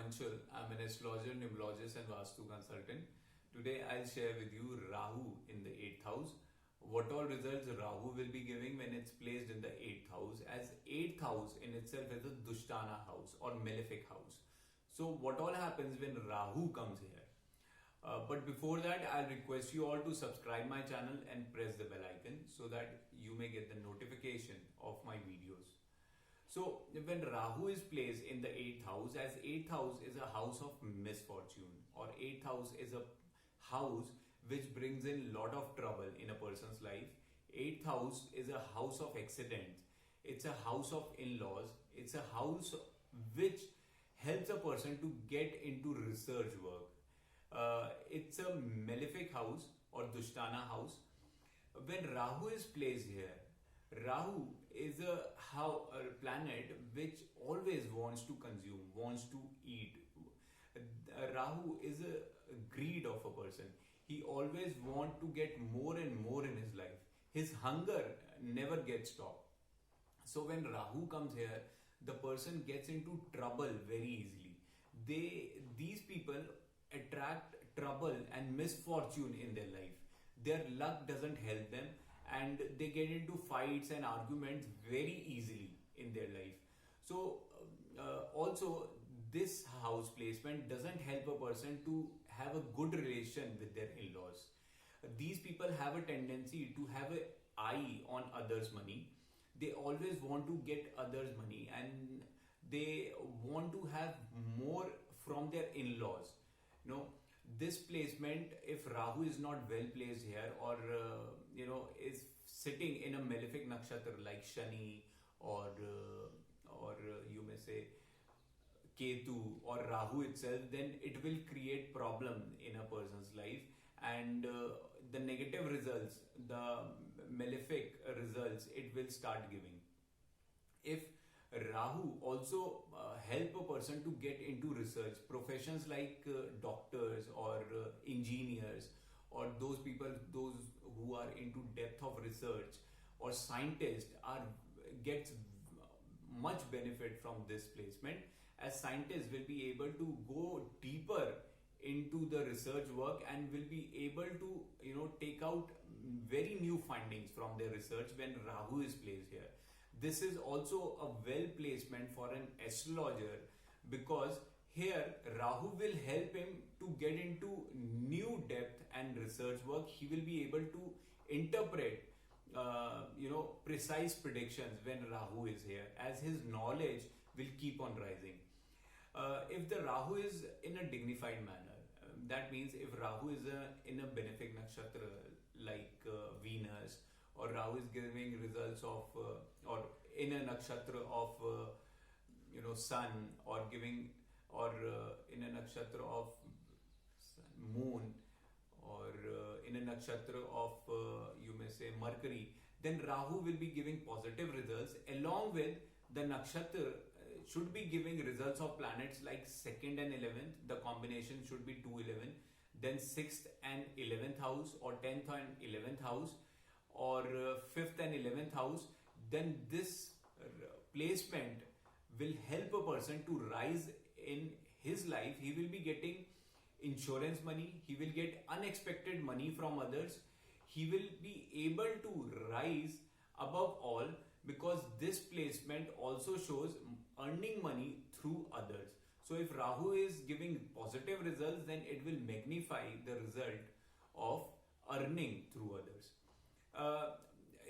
Anshul. I'm an astrologer, numerologist, and Vastu consultant. Today, I'll share with you Rahu in the 8th house. What all results Rahu will be giving when it's placed in the 8th house, as 8th house in itself is a Dushtana house or malefic house. So, what all happens when Rahu comes here? But before that, I'll request you all to subscribe my channel and press the bell icon so that you may get the notification of my videos. So when Rahu is placed in the 8th house, as 8th house is a house of misfortune, or 8th house is a house which brings in lot of trouble in a person's life. 8th house is a house of accidents. It's a house of in-laws. It's a house which helps a person to get into research work. It's a malefic house or Dushtana house. When Rahu is placed here, Rahu is a planet which always wants to consume, wants to eat. Rahu is a greed of a person. He always wants to get more and more in his life. His hunger never gets stopped. So when Rahu comes here, the person gets into trouble very easily. These people attract trouble and misfortune in their life. Their luck doesn't help them, and they get into fights and arguments very easily in their life. So also this house placement doesn't help a person to have a good relation with their in-laws. These people have a tendency to have an eye on others' money. They always want to get others' money, and they want to have more from their in-laws. This placement, if Rahu is not well placed here, or is sitting in a malefic nakshatra like Shani, or you may say Ketu or Rahu itself, then it will create problem in a person's life, and the negative results, the malefic results, it will start giving. If Rahu also help a person to get into research professions like doctors or engineers, or those who are into depth of research, or scientists gets much benefit from this placement, as scientists will be able to go deeper into the research work and will be able to take out very new findings from their research when Rahu is placed here. This is also a well placement for an astrologer, because here Rahu will help him to get into new depth and research work. He will be able to interpret precise predictions when Rahu is here, as his knowledge will keep on rising. If the Rahu is in a dignified manner, that means if Rahu is in a benefic nakshatra like Venus, or Rahu is giving results of or in a nakshatra of sun, or giving, or in a nakshatra of moon, or in a nakshatra of you may say Mercury, then Rahu will be giving positive results. Along with the nakshatra should be giving results of planets like 2nd and 11th. The combination should be 2-11. Then 6th and 11th house, or 10th and 11th house, or 5th and 11th house. Then this placement will help a person to rise in his life. He will be getting insurance money. He will get unexpected money from others. He will be able to rise above all, because this placement also shows earning money through others. So if Rahu is giving positive results, then it will magnify the result of earning through others.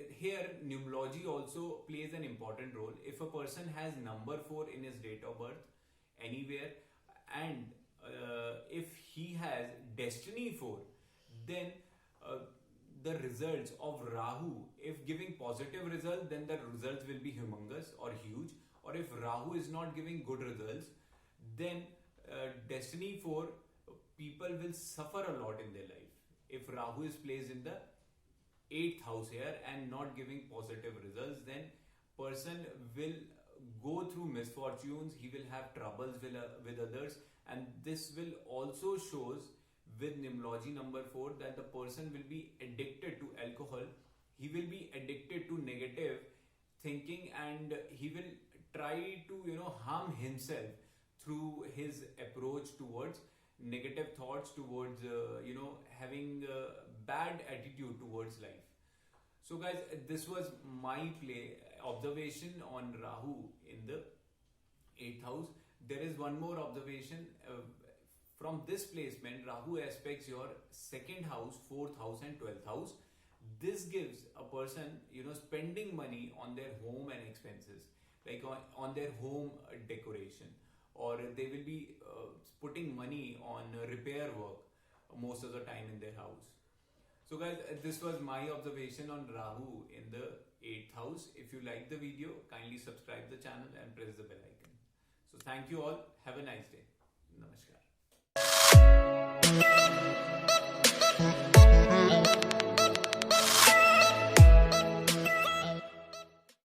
Here numerology also plays an important role. If a person has number 4 in his date of birth anywhere, and if he has destiny 4, then the results of Rahu, if giving positive results, then the results will be humongous or huge. Or if Rahu is not giving good results, then destiny 4 people will suffer a lot in their life. If Rahu is placed in the 8th house here and not giving positive results, then person will go through misfortunes. He will have troubles with others, and this will also shows with numerology number 4 that the person will be addicted to alcohol. He will be addicted to negative thinking, and he will try to harm himself through his approach towards negative thoughts, towards having a bad attitude towards life. So guys, this was my play observation on Rahu in the 8th house. There is one more observation. From this placement, Rahu aspects your 2nd house, 4th house and 12th house. This gives a person, spending money on their home and expenses, like on their home decoration, or they will be putting money on repair work most of the time in their house. So guys, this was my observation on Rahu in the 8th house. If you like the video, kindly subscribe the channel and press the bell icon. So thank you all. Have a nice day. Namaskar.